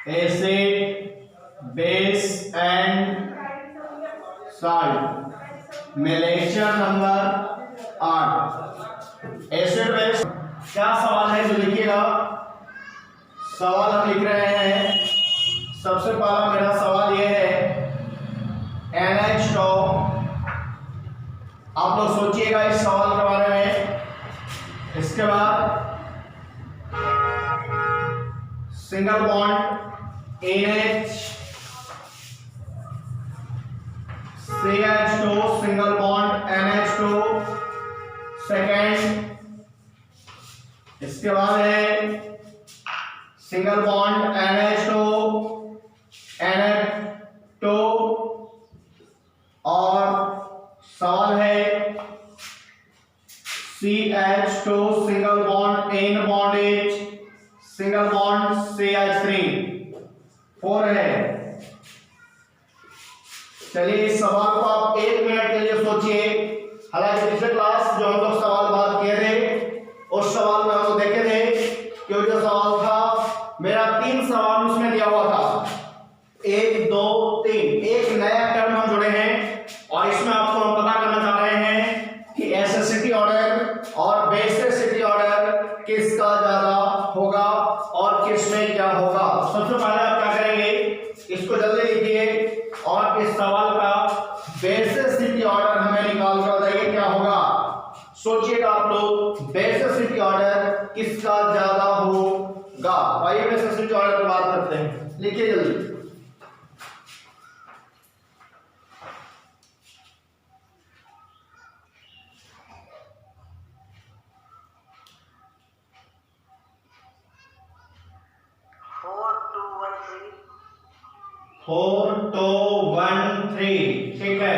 Acid base and salt में lecture number 8 acid base. क्या सवाल है जो लिखिएगा। सवाल हम लिख रहे हैं। सबसे पहला मेरा सवाल यह है NH2। आप लोग सोचिएगा इस सवाल के बारे में। इसके बाद single bond NH CH2 single bond NH2 second. इसके बाद है सिंगल बॉन्ड NH2 NH2 और सवाल है CH2 single bond N bond H single bond CH3 4 है। चलिए इस सवाल को आप 1 मिनट के लिए सोचिए। हालांकि पिछले क्लास जो हम लोग सवाल बात किए थे उस सवाल में हम लोग देखे थे कि जो सवाल था मेरा 3 सवाल उसमें दिया हुआ था 1 2 3। एक नया टर्म हम जुड़े हैं और इसमें आपको हम पता करना चाह रहे हैं कि एसिडिटी ऑर्डर और बेसिसिटी ऑर्डर किसका ज्यादा होगा और किसमें क्या होगा। सबसे पहले आप क्या करेंगे, इसको जल्दी लिखिए और इस सवाल का बेसिसिटी ऑर्डर हमें निकाल कर बताइए क्या होगा। सोचिएगा आप लोग बेसिसिटी ऑर्डर किसका ज्यादा होगा। आइए बेसिसिटी ऑर्डर की बात करते हैं। लिखिए जल्दी। Four two one three. ठीक है।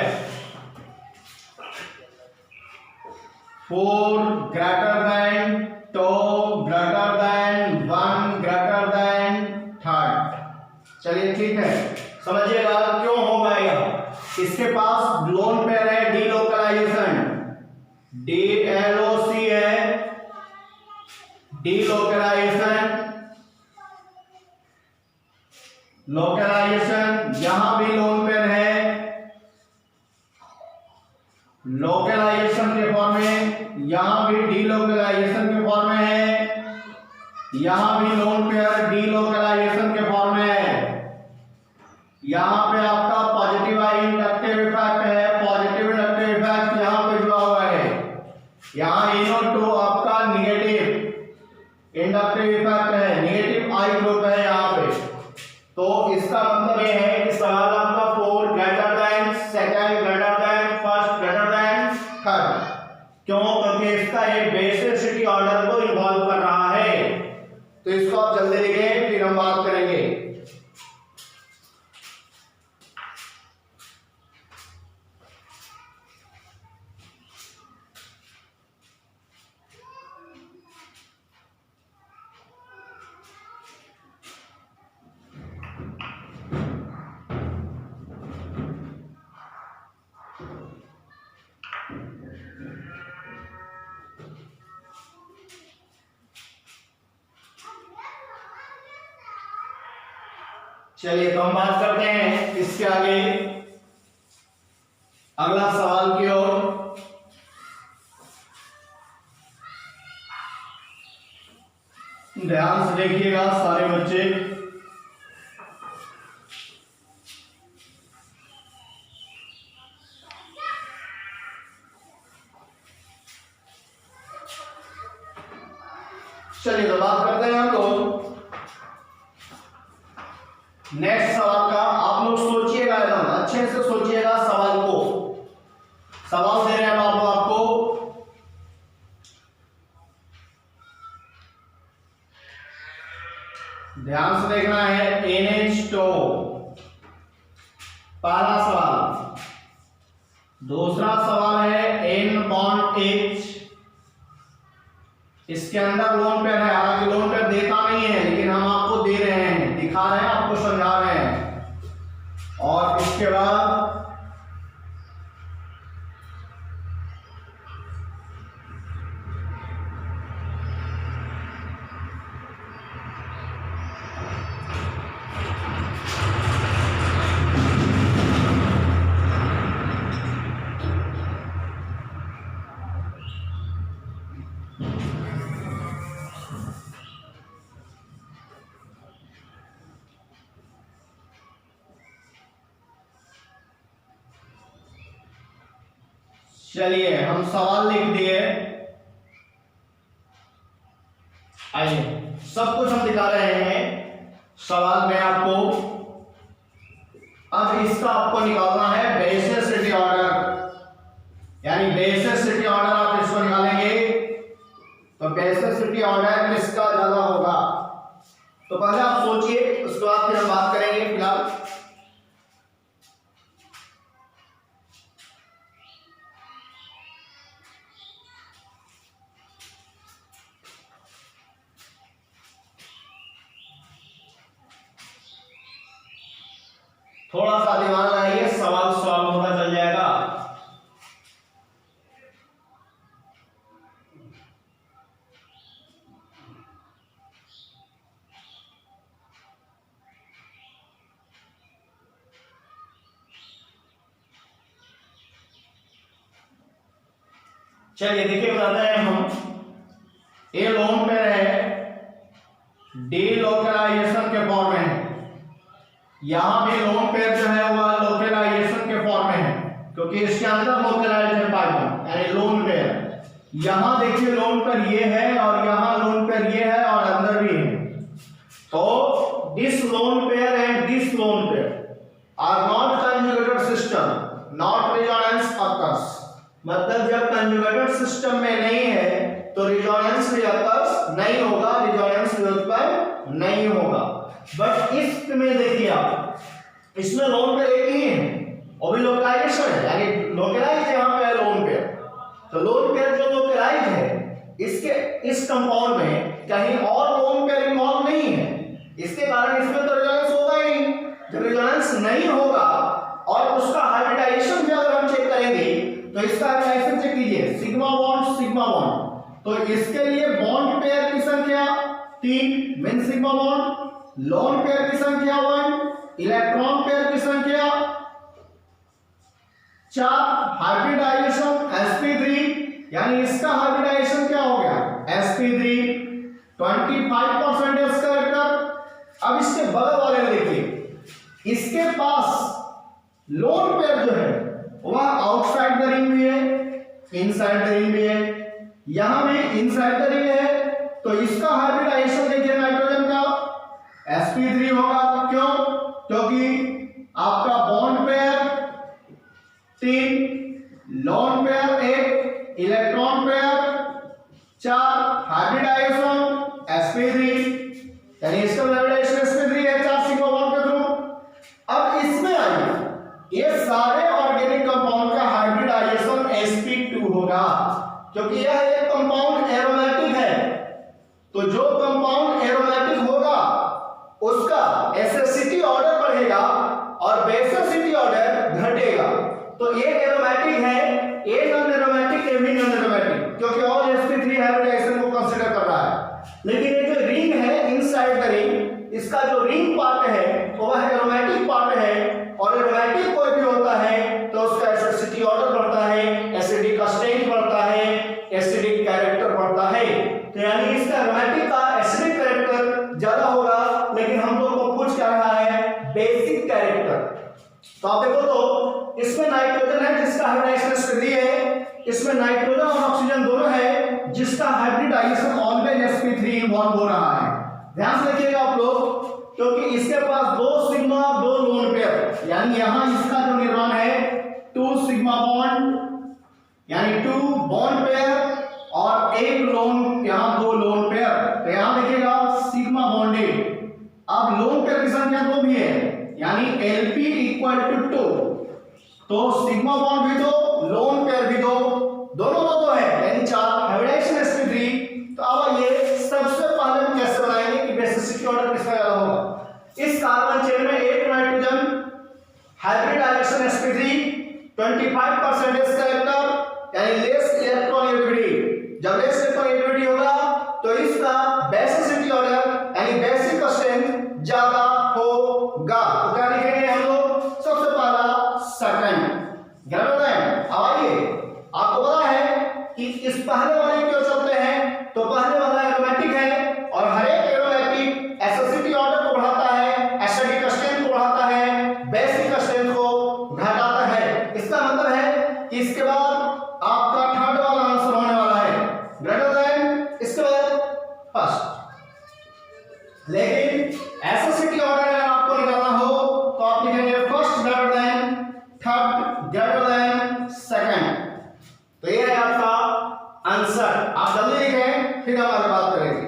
4 greater than 2 greater than 1 greater than 3। चलिए ठीक है। समझिएगा क्यों होगा यह। इसके पास लोन पेयर है डीलोकलाइजेशन DLOC है डीलोकलाइजेशन लोकलाइजेशन। यहां भी लोन पेयर है लोकलाइजेशन के फॉर्म में। यहां भी डीलोकलाइजेशन के फॉर्म में है। यहां भी लोन पेयर डीलोकलाइजेशन के फॉर्म में है। यहां पे आपका पॉजिटिव इंडक्टिव इफेक्ट है। पॉजिटिव इंडक्टिव इफेक्ट यहां पे जुड़ा हुआ है। यहां NO2 आपका निगेटिव इंडक्टिव इफेक्ट है। निगेटिव आई ग्रुप है यहां पे। तो इसका मतलब यह है कि सवाल आपका 4 greater then second greater than first greater than third. क्यों? क्योंकि इसका एक बेसिसिटी ऑर्डर को इन्वॉल्व कर रहा है। तो इसको आप जल्दी लिखें फिर हम बात करेंगे। चलिए तो हम बात करते हैं इसके आगे अगला सवाल की ओर। ध्यान से देखिएगा सारे बच्चे। चलिए तो बात करते हैं हम लोग नेक्स्ट सवाल का। आप लोग सोचिएगा एकदम अच्छे से सोचिएगा सवाल को। सवाल दे रहे हैं बाबू आपको। ध्यान से देखना है। NH2 पहला सवाल। दूसरा सवाल है N बॉन्ड H। इसके अंदर लोन पेयर है। हालांकि लोन पेयर देता नहीं है लेकिन हम आपको दे रहे हैं, दिखा रहे हैं, आपको समझा रहे हैं। और इसके बाद चलिए हम सवाल लिख दिए, आइए सब कुछ हम दिखा रहे हैं सवाल में आपको। अब इसका आपको निकालना है बेसिसिटी ऑर्डर, यानी बेसिसिटी ऑर्डर आप इसको निकालेंगे तो बेसिसिटी ऑर्डर किसका ज्यादा होगा। तो पहले आप सोचिए, उसके बाद फिर हम बात करेंगे। फिलहाल थोड़ा सा दिमाग लगाइए, सवाल सॉल्व होता चल जाएगा। चलिए देखिए, बताते हैं हम। ए लोन पे है, डी लोकलाइजेशन के फॉर्म में है। यहां भी लोन पेयर जो है वह लोकलाइजेशन के फॉर्म में है, क्योंकि इसके अंदर लोकलाइजेशन पार्ट यानी लोन पेयर। यहां देखिए लोन पेयर ये है और यहां लोन पेयर ये है और अंदर भी है। तो this lone pair and this lone pair are not conjugated system, not resonance occurs. मतलब जब कंजुगेटेड सिस्टम में नहीं है तो रिजोनेंस भी ऑकर्स नहीं होगा, रिजोनेंस भी उत्पन्न नहीं होगा। बट इसमें देखिए आप, इसमें लोन पेयर एक ही है और भी लोकलाइजेशन है, यानी लोकलाइज यहां पे है लोन पेयर। तो लोन पेयर जो लोकलाइज है, इसके इस कंपाउंड में कहीं और लोन पेयर इन्वॉल्व नहीं है, इसके कारण इसमें तो रिजोनेंस होगा ही। जब रिजोनेंस नहीं होगा और उसका हाइब्रिडाइजेशन भी अगर हम चेक करेंगे तो इसका हाइब्रिडाइजेशन चेक कीजिए, सिग्मा बॉन्ड सिग्मा बॉन्ड। तो इसके लिए बॉन्ड पेयर की संख्या 3 main sigma bond, lone pair की संख्या 1, इलेक्ट्रॉन पेयर की संख्या 4, हाइब्रिडाइजेशन sp3, यानी इसका हाइब्रिडाइजेशन क्या हो गया sp3, 25% कैरेक्टर। अब इसके बगल वाले में देखिए, इसके पास लोन पेयर जो है वह आउटसाइड द रिंग भी है, इनसाइड द रिंग भी है। यहां भी इनसाइड द रिंग है, तो इसका हाइब्रिडाइजेशन देखिए नाइट्रोजन का sp3 होगा। क्यों? क्योंकि आपका bond pair 3, lone pair 1, electron pair 4, hybridization sp3, यानी इसका हाइब्रिडाइजेशन sp3 है 4 सिग्मा बॉन्ड के थ्रू। अब इसमें आइए, ये सारे ऑर्गेनिक कंपाउंड का हाइब्रिडाइजेशन sp2 होगा, क्योंकि यह एक कंपाउंड एरोमेटिक है। तो जो कंपाउंड एरोमेटिक होगा उसका एसिडिटी ऑर्डर बढ़ेगा और बेसिसिटी ऑर्डर घटेगा। तो ये एरोमेटिक है, ये नॉन एरोमेटिक, ये भी नॉन एरोमेटिक, क्योंकि और sp3 हाइब्रिडाइजेशन को कंसीडर कर रहा है। लेकिन ये जो रिंग है इनसाइड द रिंग, इसका जो रिंग पार्ट है वह एरोमेटिक पार्ट है, और एरोमेटिक कोई भी होता है तो उसका एसिडिटी ऑर्डर बढ़ता है, एसिडिक का स्ट्रेंथ बढ़ता है, एसिडिक कैरेक्टर बढ़ता है। तो यानी इसका एरोमेटिक का एसिडिक कैरेक्टर ज्यादा होगा, लेकिन हम लोग को पूछ क्या रहा है बेसिक कैरेक्टर। तो आप देखो, तो इसमें नाइट्रोजन है जिसका हाइब्रिडाइजेशन sp3 है, इसमें नाइट्रोजन और ऑक्सीजन दोनों है जिसका हाइब्रिडाइजेशन ऑलवेज sp3 इन्वॉल्व हो रहा है। ध्यान से देखिएगा आप लोग, क्योंकि इसके पास 2 सिग्मा 2 लोन पेयर, यानी यहां इसका जो न्यूट्रॉन है 2 सिग्मा बॉन्ड, यानी 2 बॉन्ड पेयर और 1 लोन, यहां 2 लोन पेयर। तो यहां देखिएगा सिग्मा बॉन्डेड। अब लोन पेयर की संख्या 2 भी है, यानी Lp = 2। तो सिग्मा बॉन्ड भी 2, लोन पेयर भी 2, दोनों 2 है, यानी 4, हाइब्रिडाइजेशन sp3। तो अब ये सबसे पहले हम कैसे बनाएंगे कि बेसिसिटी ऑर्डर किसका ज्यादा होगा। इस कार्बन चेन में एक नाइट्रोजन, हाइब्रिडाइजेशन sp3, 25% कैरेक्टर, यानी लेस इलेक्ट्रॉन एबिलिटी। जब लेस इलेक्ट्रॉन एबिलिटी होगा तो इसका बेसिसिटी ऑर्डर यानी बेसिक स्ट्रेंथ ज्यादा होगा। तो क्या लिखेंगे हम लोग? सबसे पहला सेकंड। ध्यान रखें। अब आइए, आपको पता है कि इस पहले वाले क्यों चलते हैं, तो पहले वाला एरोमेटिक है और हर एक एरोमेटिक एसिडिटी ऑर्डर को बढ़ाता है, एसिडिक स्ट्रेंथ को बढ़ाता है, बेसिक स्ट्रेंथ को घटाता है। इसका मतलब है कि इसके बाद लेकिन एसोसिएटिव ऑर्डर अगर आपको निकालना हो तो आप लिखेंगे first greater than, third greater than, second. तो ये है आपका आंसर। आप जल्दी लिखें, फिर हम आगे बात करेंगे।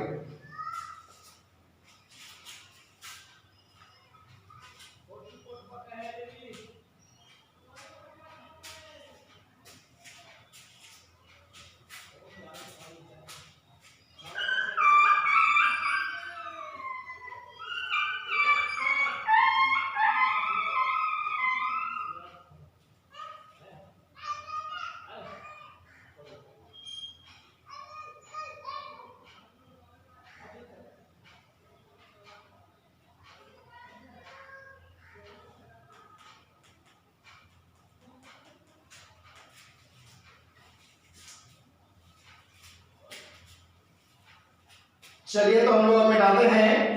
चलिए तो हम लोग मिटाते हैं।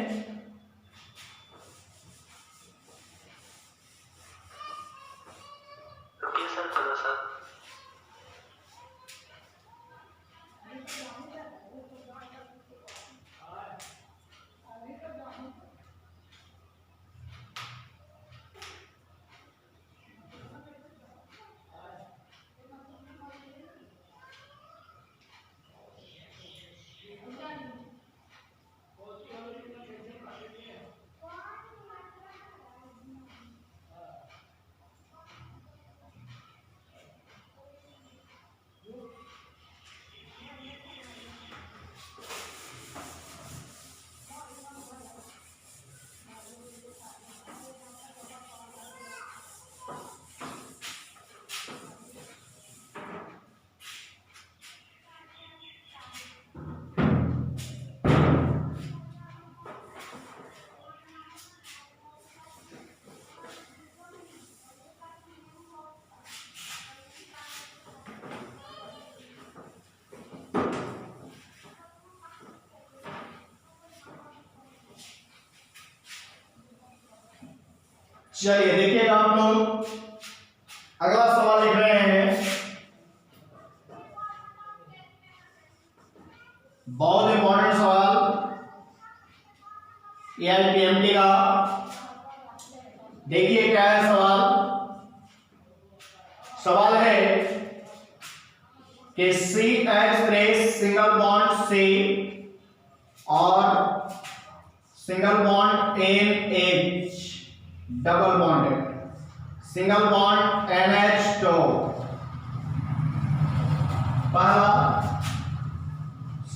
चलिए देखिएगा आप लोग, अगला सवाल लिख रहे हैं, बहुत इंपॉर्टेंट सवाल एआईपीएमटी का। देखिए क्या है सवाल। सवाल है कि CH3 सिंगल बॉन्ड C और single bond NH double bonded, single bond NH2। पहला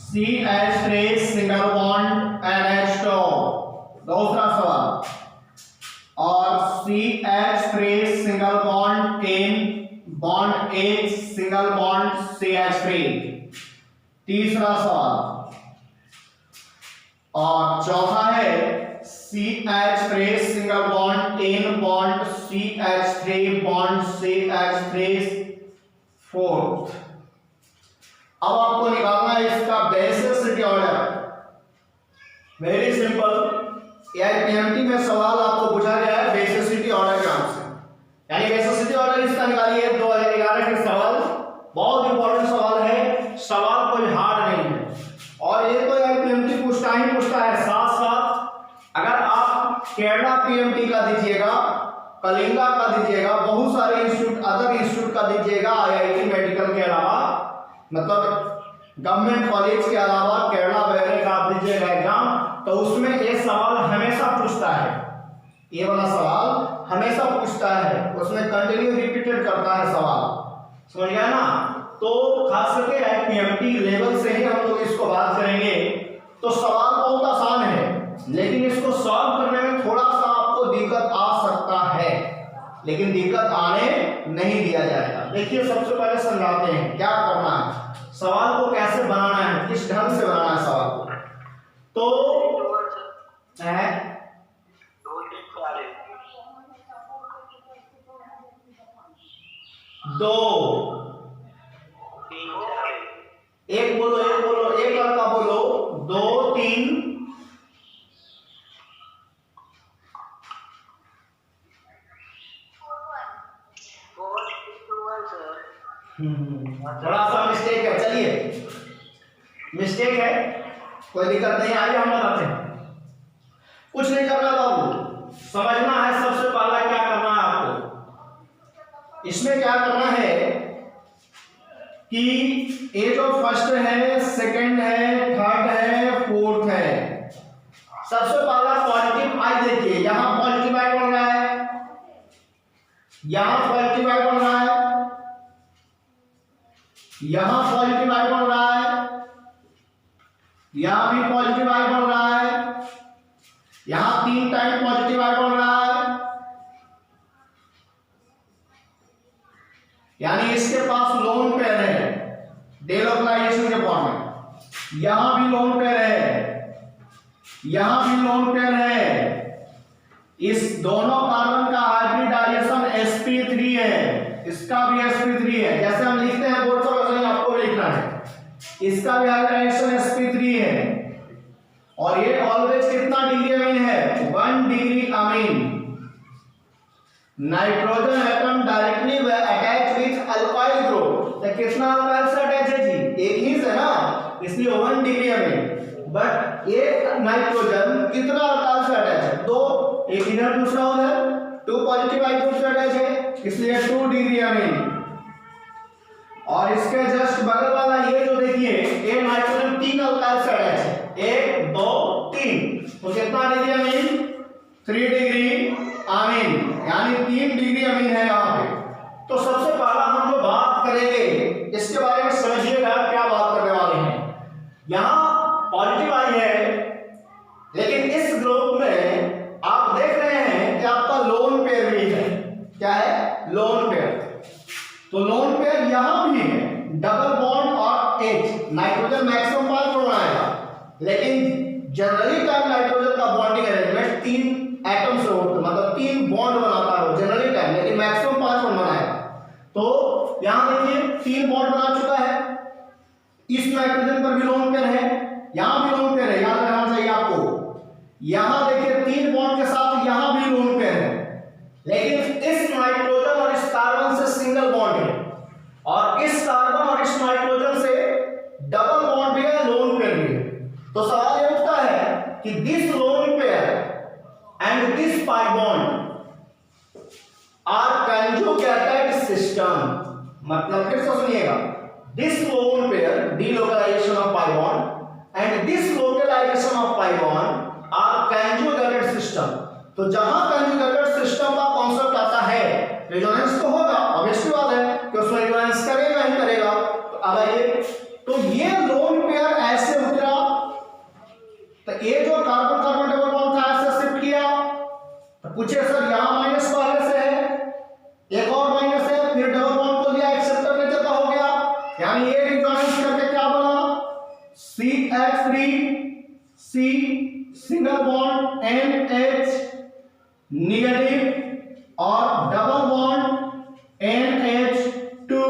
CH3 सिंगल बॉन्ड NH2, दूसरा सवाल, और CH3 single bond bond H single bond CH3, तीसरा सवाल, और चौथा है CH3 single bond bond CH3 bond CH3 fourth. अब आपको निकालना है इसका basicity order. Very simple, AIPMT में सवाल आपको पूछा गया है बेसिसिटी ऑर्डर के नाम से, यानी बेसिसिटी ऑर्डर इसका निकालिए। 2011 के सवाल, बहुत इंपॉर्टेंट सवाल है, सवाल कोई हार्ड नहीं है, और ये तो एआईपीएमटी पूछता ही पूछता है। साथ साथ अगर आप केरला पीएमटी का दीजिएगा, कलिंगा का दीजिएगा, बहुत सारे इंस्टीट्यूट, अदर इंस्टीट्यूट का दीजिएगा, आईआईटी मेडिकल के अलावा, मतलब गवर्नमेंट कॉलेज के अलावा केरला वगैरह का आप दीजिएगा एग्जाम, तो उसमें ये सवाल हमेशा पूछता है, ये वाला सवाल हमेशा पूछता है, उसमें कंटिन्यू रिपीटेड करता है सवाल, समझ गया ना। तो खास करके एआईपीएमटी लेवल से ही हम लोग इसको बात करेंगे। तो सवाल बहुत आसान है, लेकिन इसको सॉल्व करने में थोड़ा सा आपको दिक्कत आ सकता है, लेकिन दिक्कत आने नहीं दिया जाएगा। देखिए सबसे पहले समझाते हैं क्या करना है, सवाल को कैसे बनाना है, किस ढंग से बनाना है सवाल को। तो है दो, एक बोलो, एक बोलो, एक लड़का बोलो, 2 3 थोड़ा सा मिस्टेक है, चलिए मिस्टेक है, कोई दिक्कत नहीं, आइए हम बताते हैं। कुछ नहीं करना बाबू, समझना है सबसे पहला क्या करना है आपको। इसमें क्या करना है कि ये जो फर्स्ट है, सेकंड है, थर्ड है, फोर्थ है, सबसे पहला पॉजिटिव आई देखिए, यहां पॉजिटिव आई बन रहा है, यहां पॉजिटिव आई बन रहा है, यहां पॉजिटिव आई बन रहा है, यहां भी पॉजिटिव आई बन रहा है, यहां 3 टाइम पॉजिटिव आई बन रहा है, यानी इसके पास लोन पेयर है डेलोकलाइजेशन के फॉर्म में। यहां भी लोन पेयर है, यहां भी लोन पेयर है। इस दोनों कार्बन का हाइब्रिडाइजेशन sp3 है, इसका भी sp3 है, जैसे हम लिखते हैं बोर्ड पर वैसे ही आपको भी लिखना है। इसका भी हाइब्रिडाइजेशन sp3 है और ये ऑलवेज कितना डिग्री अमीन है, 1 degree Amin. Nitrogen atom directly attach with alkyl group, तो कितना अल्काइल से अटैच है जी, एक ही से ना, इसलिए 1 डिग्री अमीन। बट एक नाइट्रोजन कितना अल्काइल से अटैच है, 2, एक इधर दूसरा उधर, 2 पॉजिटिव आई ग्रुप से अटैच है, इसलिए 2 डिग्री अमीन। और इसके जस्ट बगल वाला ये जो देखिए, ये नाइट्रोजन 3 अल्काइल से अटैच है, 1 2 3, तो कितना डिग्री अमीन, 3 डिग्री अमीन, यानी 3 डिग्री अमीन है यहाँ पे। तो सबसे पहला हम जो बात करेंगे इसके बारे में समझिएगा क्या बात करने वाले हैं। यहाँ पॉजिटिव आई है, लेकिन इस ग्रुप में आप देख रहे हैं कि आपका लोन पेयर भी है। क्या है, लोन पेयर। तो लोन पेयर यहाँ भी है, डबल बॉन्ड और H, नाइट्रोजन मैक्सिमम 5 बॉन्ड बनाएगा, लेकिन जनरली टाइम नाइट्रोजन का बॉन्डिंग अरेंजमेंट 3 एटम से होता है, मतलब 3 बॉन्ड बनाता है जनरली टाइम, लेकिन मैक्सिमम 5 बॉन्ड बनाएगा। तो यहां देखिए 3 बॉन्ड बना चुका है, इस नाइट्रोजन पर भी लोन पेयर है, यहां भी लोन पेयर है, याद रखना चाहिए आपको। यहां देखिए 3 बॉन्ड के साथ यहां भी लोन पेयर है, लेकिन इस नाइट्रोजन और इस कार्बन से सिंगल बॉन्ड है, और इस कार्बन और इस नाइट्रोजन से डबल बॉन्ड भी है, लोन पेयर भी है। तो सवाल ये उठता है कि this lone pair and this pi bond are conjugated system, मतलब फिर से सुनिएगा, this lone pair delocalization of pi bond and this localization of pi bond are conjugated system। तो जहां conjugated system का कॉन्सेप्ट आता है, रेजोनेंस तो होगा, ऑब्वियसली बात है कि उसमें रेजोनेंस करेगा ही करेगा। तो अब आइए, तो ये लोन पेयर ऐसे उतरा, तो ये जो कार्बन कार्बन डबल बॉन्ड था ऐसे शिफ्ट किया, तो पूछे सर यहां माइनस पहले से है, एक और माइनस है, फिर डबल बॉन्ड को दिया, एक्सेप्टर नेचर का हो गया, यानी ये रेजोनेंस करके क्या बना, CH3 C single bond NH negative और डबल बॉन्ड NH2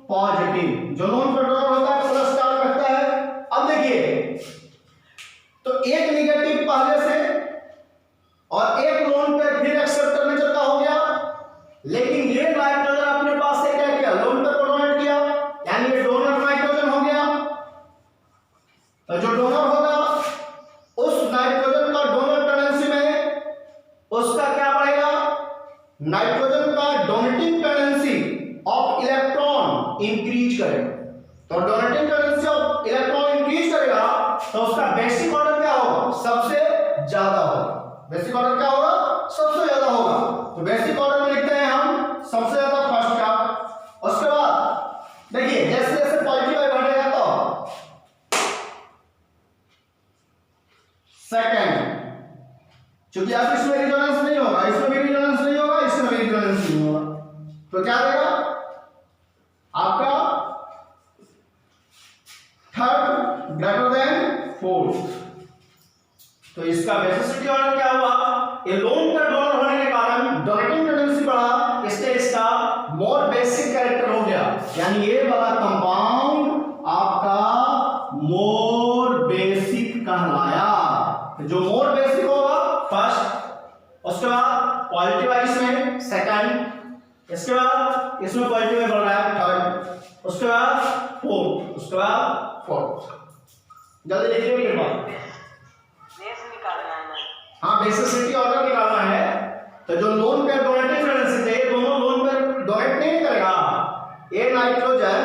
पॉजिटिव। जो लोन पर डोनर होता है प्लस चार्ज रखता है। अब देखिए, तो एक नेगेटिव पहले से और एक लोन पे फिर एक्सेप्टर नेचर का हो गया, लेकिन ये नाइट्रोजन अपने पास से क्या किया, लोन पे डोनेट किया, यानी ये डोनर नाइट्रोजन हो गया। तो जो डोनर होगा उस नाइट्रोजन का डोनर टेंडेंसी में उसका क्या बढ़ेगा, नाइट्रोजन का donating tendency of electron increase करेगा। तो donating tendency of electron increase करेगा, तो उसका बेसिक ऑर्डर क्या होगा, सबसे ज्यादा होगा। बेसिक ऑर्डर क्या होगा, सबसे ज्यादा होगा। तो बेसिक ऑर्डर में लिखते हैं हम सबसे ज्यादा फर्स्ट का। उसके बाद देखिए जैसे जैसे पॉजिटिव आई बढ़ेगा तो सेकंड, क्योंकि अब इसमें रेजोनेंस नहीं होगा, इसमें भी रेजोनेंस नहीं होगा, इसमें भी रेजोनेंस नहीं होगा, तो क्या देगा आपका थर्ड ग्रेटर देन फोर्थ। तो इसका बेसिसिटी ऑर्डर क्या हुआ, ये लोन का डोनर होने के कारण डोनेटिंग टेंडेंसी बढ़ा, इससे इसका मोर बेसिक कैरेक्टर हो गया, यानी ये वाला कंपाउंड आपका मोर बेसिक कहलाया। जो मोर बेसिक होगा फर्स्ट, उसके बाद पॉजिटिव है इसमें सेकंड, इसके बाद इसमें पॉजिटिव है बढ़ रहा है थर्ड, उसके बाद फोर्थ, उसके बाद फोर्थ। जल्दी लिखिए मेरे बात। हाँ बेसिसिटी ऑर्डर निकालना है तो जो लोन पेयर डोनेटिंग फ्रेक्वेंसी थे दोनों लोन पेयर डोनेट नहीं करेगा। ये नाइट्रोजन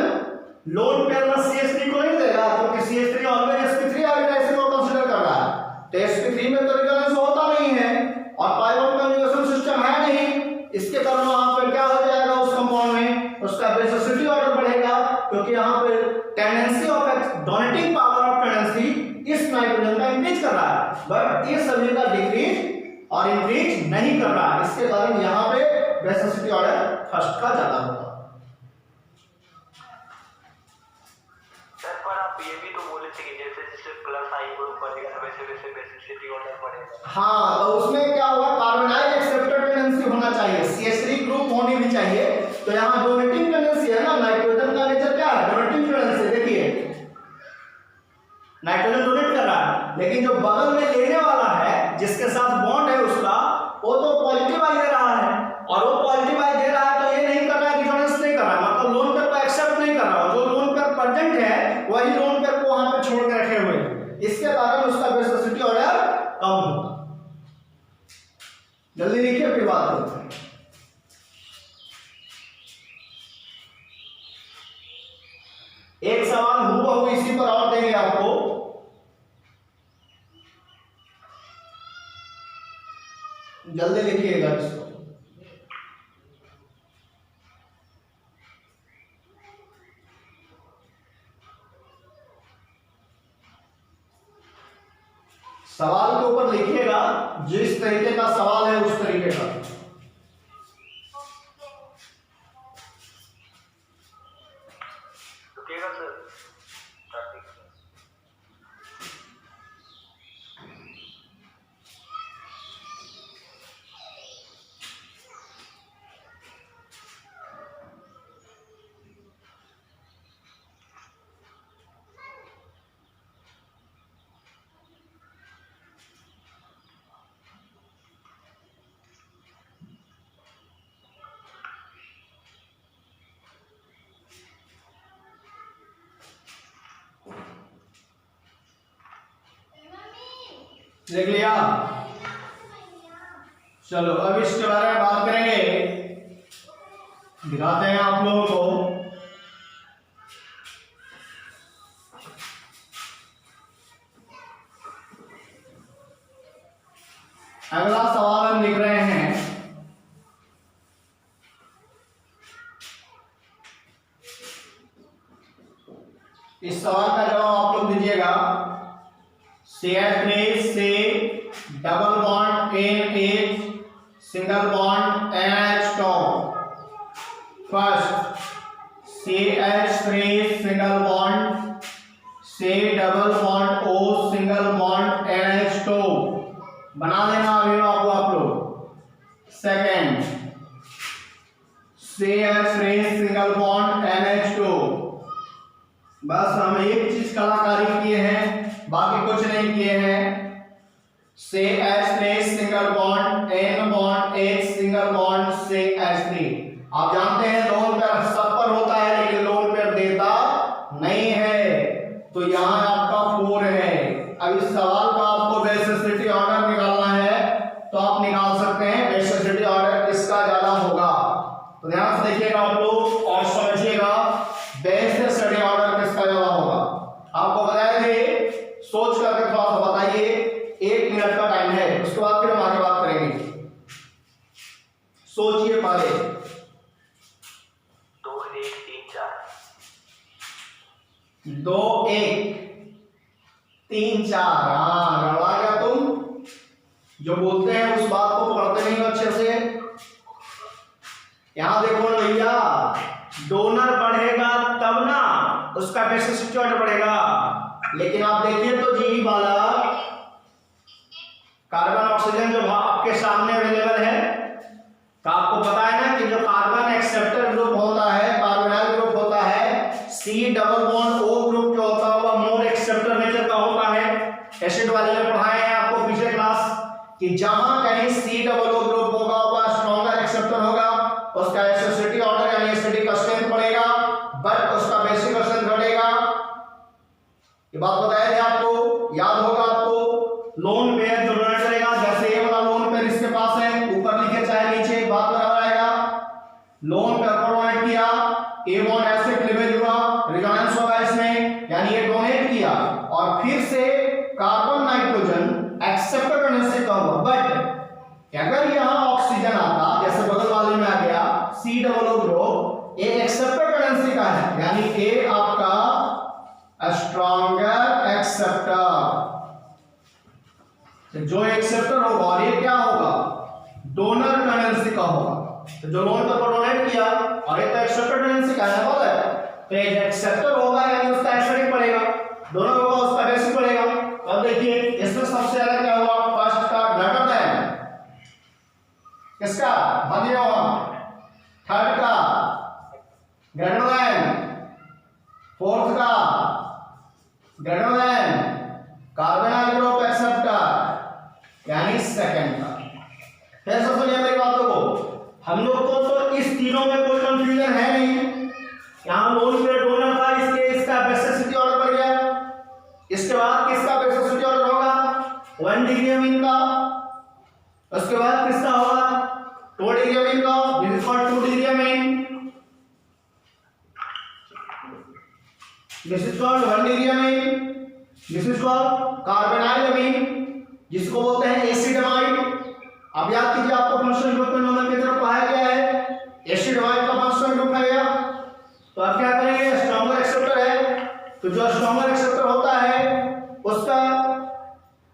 लोन पेयर में CH3 को नहीं देगा क्योंकि CH3 ऑलवेज sp3 ऑर्गेनाइजेशन को कंसीडर कर रहा है, तो sp3 में तो रिजोनेंस होता नहीं है और पाई बॉन्ड कन्जुगेशन सिस्टम है नहीं, इसके कारण वहां पर क्या हो जाएगा उस कंपाउंड में उसका बेसिसिटी ऑर्डर बढ़ेगा क्योंकि यहां पे tendency of donating power of tendency इस नाइट्रोजन का इंक्रीज कर रहा है, बट ये सभी का डिक्रीज और इंक्रीज नहीं कर रहा है, इसके कारण यहां पे बेसिसिटी ऑर्डर फर्स्ट का ज्यादा होगा। ये भी तो बोले थे कि जैसे जैसे प्लस आई ग्रुप बढ़ेगा वैसे वैसे बेसिसिटी ऑर्डर बढ़ेगा। हाँ, तो उसमें क्या होगा कार्बोनाइल एक्सेप्टर टेंडेंसी होना चाहिए, CH3 ग्रुप होनी भी चाहिए, तो यहाँ डोनेटिंग टेंडेंसी है ना, नाइट्रोजन का नेचर क्या है डोनेटिंग टेंडेंसी। देखिए नाइट्रोजन डोनेट कर रहा है लेकिन जो बगल में लेने वाला है जिसके साथ बॉन्ड है उसका वो तो पॉजिटिव आई दे रहा है और वो पॉजिटिव आई दे रहा है तो ये नहीं कर रहा है कि डोनेट नहीं कर रहा है, मतलब लोन पेयर को एक्सेप्ट नहीं कर रहा है, जो लोन पेयर प्रेजेंट है वही लोन पेयर को वहां पे छोड़ के रखे हुए हैं, इसके कारण उसका बेसिसिटी ऑर्डर कम होगा। जल्दी लिखिए फिर बात करते हैं। एक सवाल हूबहू इसी पर और देंगे आपको, जल्दी लिखिएगा इसको। सवाल के ऊपर लिखिएगा जिस तरीके का सवाल है उस तरीके का। रुकिएगा सर। देख लिया, चलो अब इसके बारे में बात करेंगे, दिखाते हैं आप लोगों को। अगला सवाल हम लिख रहे हैं, इस सवाल का जवाब आप लोग दीजिएगा। CH3 से double bond NH single bond NH2। First CH3 single bond से double bond O single bond NH2 बना देना अभी आप लोग। Second CH3 single bond NH2, बस हम एक चीज कलाकारी किए हैं बाकी कुछ नहीं किए हैं। CH3 single bond N bond H single bond CH3, आप जानते हैं लोन पेयर सब पर होता है लेकिन लोन पेयर देता नहीं है, तो यहाँ आपका 4 है। अब इस सवाल का आपको बेसिसिटी ऑर्डर निकालना है तो आप निकाल सकते हैं, बेसिसिटी ऑर्डर किसका ज्यादा होगा, तो ध्यान से देखिएगा आप लोग और समझिएगा बेसिसिटी ऑर्डर किसका ज्यादा होगा। आपको बताया थे, सोच करके थोड़ा सा बताइए, 1 मिनट का टाइम है, उसके बाद फिर हम आगे बात करेंगे। सोचिए पहले। 2 1 3 4 2 1 3 4। हाँ गड़बड़ा गया, तुम जो बोलते हैं उस बात को पढ़ते नहीं हो अच्छे से। यहां देखो ना भैया, डोनर बढ़ेगा तब ना उसका बेसिसिटी ऑर्डर बढ़ेगा, लेकिन आप देखिए तो जी वाला कार्बन ऑक्सीजन जो आपके सामने अवेलेबल है, तो आपको पता है ना कि जो कार्बन एक्सेप्टर ग्रुप होता है, कार्बोनाइल ग्रुप होता है, C double bond O group जो होता है वह मोर एक्सेप्टर नेचर का होता है। एसिड वाले में पढ़ाए हैं आपको पिछले क्लास कि जहां कहीं C डबल O ग्रुप होगा वह स्ट्रॉन्गर एक्सेप्टर होगा, उसका एसिडिटी ऑर्डर यानी एसिडिक स्ट्रेंथ बढ़ेगा बट उसका बेसिक स्ट्रेंथ घटेगा। ये बात बताया था आपको, याद होगा आपको। लोन पेयर जो डोनेट करेगा, जैसे ये वाला यानी ए आपका स्ट्रॉन्गर एक्सेप्टर, जो एक्सेप्टर होगा और ये क्या होगा, डोनर टेंडेंसी का होगा। तो जो लोन को डोनेट किया और ये तो एक्सेप्टर टेंडेंसी का है, बोला है, तो ये एक्सेप्टर होगा यानी उसका एक्सेप्ट पड़ेगा, डोनर होगा उसका बेसिक पड़ेगा। तो अब देखिए इसमें सबसे ज्यादा क्या हुआ, फर्स्ट का ग्रेटर देन, किसका मध्य, थर्ड का ग्रेटर देन, फोर्थ का greater than carbonyl group acceptor यानी सेकंड का। फिर से सुनिए मेरी बातों को, हम लोग को तो इस तीनों में कोई कंफ्यूजन है नहीं, यहां लोन पे डोनर था, इसके इसका बेसिसिटी ऑर्डर बढ़ गया, इसके बाद किसका बेसिसिटी ऑर्डर होगा 1 डिग्री अमीन का, उसके बाद किसका होगा 2 डिग्री अमीन का, this is called 2 degree amine, this is called 1 degree amine, this is called carbonyl amine जिसको बोलते हैं एसिड अमाइड। अब याद कीजिए आपको फंक्शनल ग्रुप में नोमेनक्लेचर पढ़ाया गया है, एसिड अमाइड का फंक्शनल ग्रुप है गया। तो आप क्या करेंगे, स्ट्रॉन्गर एक्सेप्टर है, तो जो स्ट्रॉन्गर एक्सेप्टर होता है उसका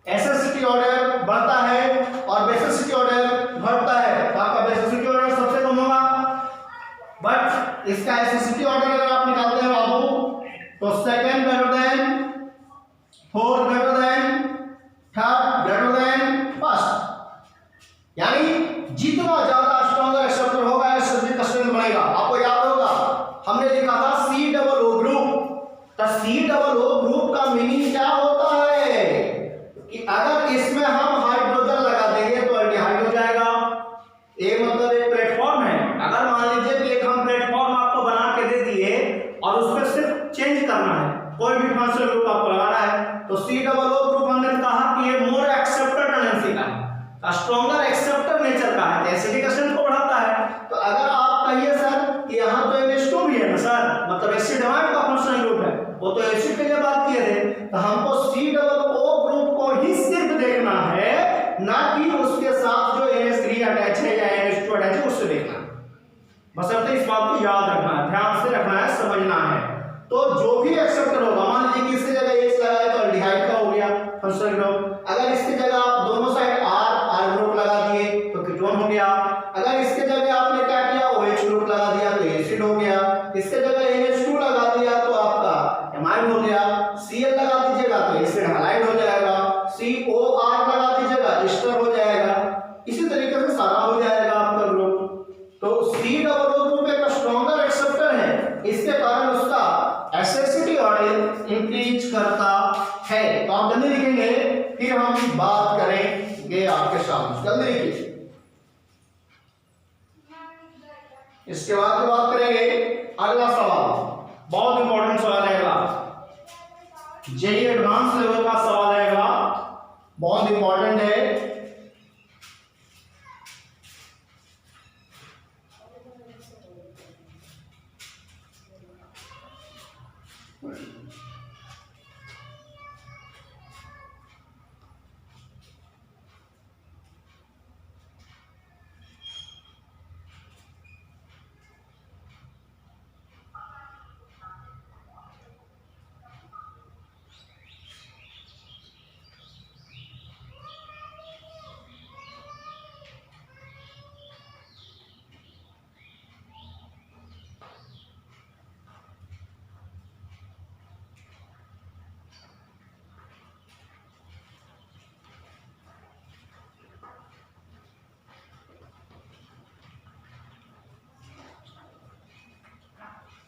एसिडिटी ऑर्डर बढ़ता है और बेसिसिटी ऑर्डर घटता है। तो आपका बेसिसिटी ऑर्डर सबसे कम होगा, बट इसका एसिडिटी ऑर्डर अगर आप निकालते हैं बाबू तो second greater than, fourth greater than, third greater than first, यानी जितना ज्यादा स्ट्रॉन्गर एक्सेप्टर होगा एसिडिटी का स्ट्रेंथ बढ़ेगा। आपको याद होगा हमने लिखा था COO ग्रुप, तो COO ग्रुप का मीनिंग क्या होता है कि अगर इसमें हम हाइड्रोजन लगा देंगे तो एल्डिहाइड हो जाएगा। एक मतलब एक प्लेटफॉर्म है, अगर मान लीजिए कि एक हम प्लेटफॉर्म आपको बना के दे दिए और उसमें सिर्फ चेंज करना है, कोई भी फंक्शनल ग्रुप आपको लगाना है, तो COO ग्रुप हमने कहा कि ये मोर एक्सेप्टर टेंडेंसी का है, स्ट्रॉन्गर एक्सेप्टर नेचर का है, एसिडिक स्ट्रेंथ को बढ़ाता है। तो अगर आप कहिए सर कि यहाँ तो NH2 भी है ना सर, मतलब एसिड अमाइड का फंक्शनल ग्रुप है, वो तो एसिड के लिए बात किए थे, तो हमको COO ग्रुप को ही सिर्फ देखना है, ना कि उसके साथ जो NH3 अटैच है या NH2 अटैच है उससे देखना है। बस अब इस बात को याद रखना है, ध्यान से रखना है, समझना है। तो जो भी एक्सेप्टर होगा, मान लीजिए कि इसकी जगह H लगाए तो एल्डिहाइड का हो गया फंक्शनल ग्रुप, अगर इसकी जगह आप दोनों साइड R ग्रुप लगा दिए तो कीटोन हो गया, अगर इसके जगह आपने क्या किया OH ग्रुप लगा दिया तो एसिड हो गया, इसके जगह NH2 लगा दिया तो आपका एमाइड हो गया, Cl लगा दीजिएगा तो एसिड हैलाइड हो जाएगा, COR लगा दीजिएगा एस्टर हो जाएगा, इसी तरीके से सारा हो जाएगा आपका ग्रुप। तो COO ग्रुप एक स्ट्रॉन्गर एक्सेप्टर है, इसके कारण उसका एसिडिटी ऑर्डर इंक्रीज करता है। तो आप जल्दी लिखेंगे, फिर हम बात करेंगे आपके सामने, जल्दी लिखिए। इसके बाद की बात करेंगे अगला सवाल, बहुत इंपॉर्टेंट सवाल है अगला, जेईई एडवांस लेवल का सवाल है अगला, बहुत इंपॉर्टेंट है।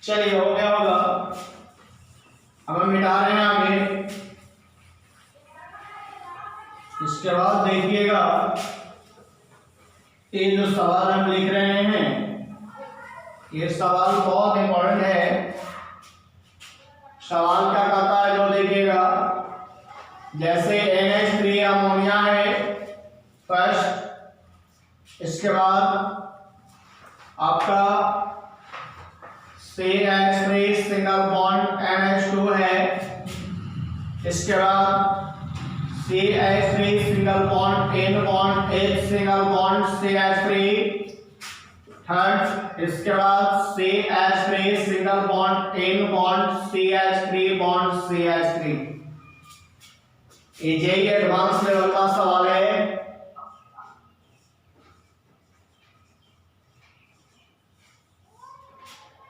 चलिए हो गया होगा, अब हम मिटा रहे हैं आगे। इसके बाद देखिएगा ये जो सवाल हम लिख रहे हैं, ये सवाल बहुत इंपॉर्टेंट है। सवाल क्या कहता है जो देखिएगा, जैसे NH3 अमोनिया है फर्स्ट, इसके बाद आपका CH3 सिंगल बॉन्ड NH2 है, इसके बाद CH3 single bond N bond H single bond CH3, third, इसके बाद CH3 single bond in bond CH3 bond CH3। ये जेईई एडवांस लेवल का सवाल है।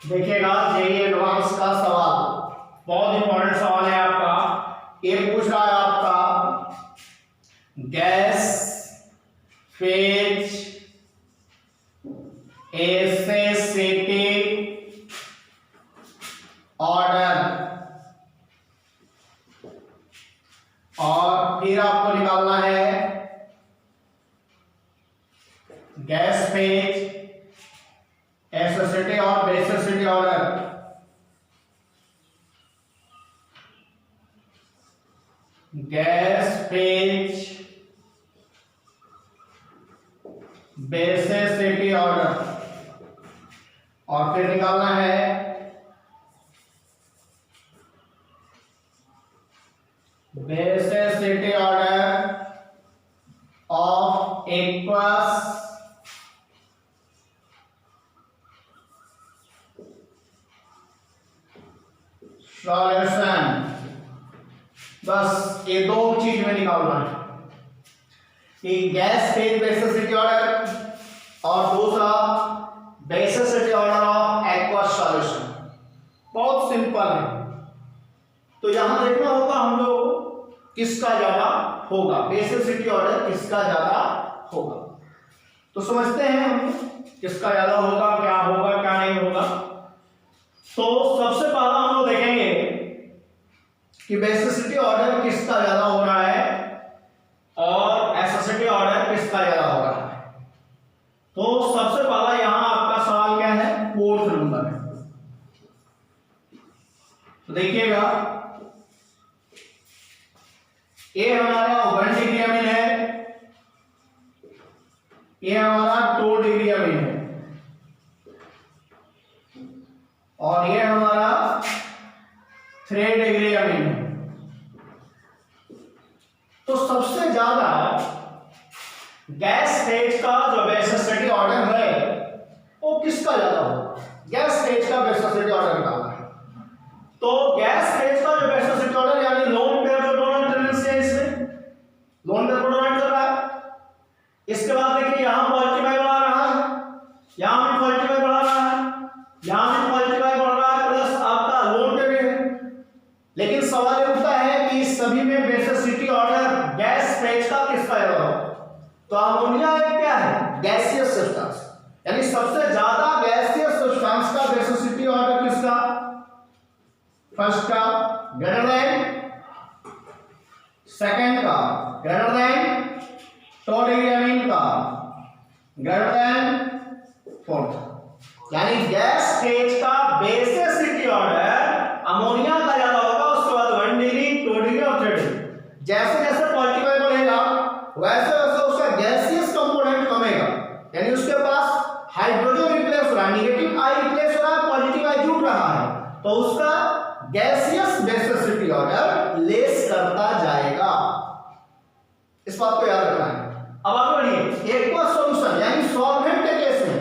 देखिएगा जेईई एडवांस का सवाल बहुत इंपॉर्टेंट सवाल है आपका। ये पूछ रहा है आपका गैस फेज एसिडिटी ऑर्डर, और फिर आपको निकालना है गैस फेज एसिडिटी और basicity order. Gas phase basicity order, और फिर निकालना है basicity order of aqueous solution. बस ये दो चीज में निकालना है कि गैस फेज बेसिसिटी ऑर्डर और दूसरा basicity order of aqueous solution. बहुत सिंपल है। तो यहां देखना होगा हम लोग किसका ज्यादा होगा, बेसिसिटी ऑर्डर किसका ज्यादा होगा। तो समझते हैं हम किसका ज्यादा होगा, क्या होगा क्या नहीं होगा। तो सबसे पहला हम लोग देखेंगे कि बेसिसिटी ऑर्डर किसका ज्यादा हो रहा है और एसिडिटी ऑर्डर किसका ज्यादा हो रहा है। तो सबसे पहला यहां आपका सवाल क्या है, फोर्थ नंबर है। तो देखिएगा ये हमारा 1 डिग्री अमीन है, ये हमारा 2 डिग्री अमीन है, और ये हमारा 3 डिग्री अमीन है। तो सबसे ज्यादा गैस फेज का जो बेसिसिटी ऑर्डर है वो किसका ज्यादा होगा, गैस फेज का बेसिसिटी ऑर्डर निकालना है। तो गैस फेज का जो बेसिसिटी ऑर्डर यानी लोन पेयर जो डोनर टेंडेंसी है, इसमें लोन पेयर को डोनेट कर रहा है। इसके बाद देखिए यहां मल्टीप्लाई बढ़ा रहा है, यहां भी मल्टीप्लाई बढ़ा रहा है, यहां भी मल्टीप्लाई बढ़ रहा है, प्लस आपका लोन पे भी है। लेकिन सवाल ये उठता है कि सभी में बेसिसिटी ऑर्डर गैस फेज का किसका ज्यादा होगा। तो अमोनिया एक क्या है, गैसियस सब्सटेंस, यानी सबसे ज्यादा गैसियस सब्सटेंस का बेसिसिटी ऑर्डर किसका, फर्स्ट का ग्रेटर देन, सेकंड का ग्रेटर देन, 2 डिग्री अमीन का ग्रेटर देन फोर्थ। यानी गैस फेज का बेसिसिटी ऑर्डर अमोनिया का ज्यादा होगा, उसके बाद 1 डिग्री, 2 डिग्री और 3 डिग्री। जैसे जैसे पॉजिटिव बढ़ेगा वैसे वैसे उसका गैसियस कंपोनेंट कमेगा, यानी उसके पास हाइड्रोजन रिप्लेस हो रहा है, नेगेटिव आई रिप्लेस हो रहा है, पॉजिटिव आई जुड़ रहा है, तो उसका गैसियस बेसिसिटी ऑर्डर लेस करता जाएगा। इस बात को याद रखना है। अब आगे बढ़िए, एक्वस सॉल्यूशन यानी सॉल्वेंट के केस में,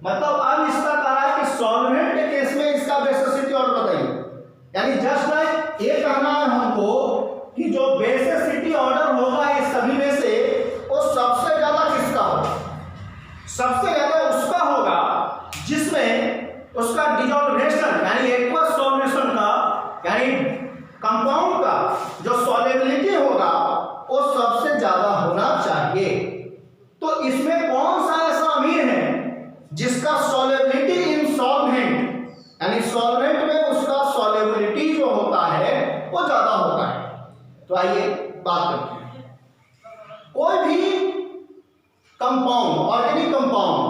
मतलब अब इसका कह रहा है कि सॉल्वेंट के केस में इसका बेसिसिटी ऑर्डर बताइए। यानी जस्ट लाइक ये कहना है हमको कि जो बेसिसिटी ऑर्डर होगा इस सभी में से वो सबसे ज्यादा किसका होगा, सबसे ज्यादा उसका होगा जिसमें उसका डिसॉल्वेशन यानी एक्वस सॉल्यूशन का यानी कंपाउंड का जो सॉल्युबिलिटी होगा वो सबसे ज्यादा होना चाहिए। तो इसमें कौन सा ऐसा अमीन है जिसका सॉल्युबिलिटी इन सॉल्वेंट यानी सॉल्वेंट में उसका सॉल्युबिलिटी जो होता है वो ज्यादा होता है। तो आइए बात करते हैं। कोई भी कंपाउंड, ऑर्गेनिक कंपाउंड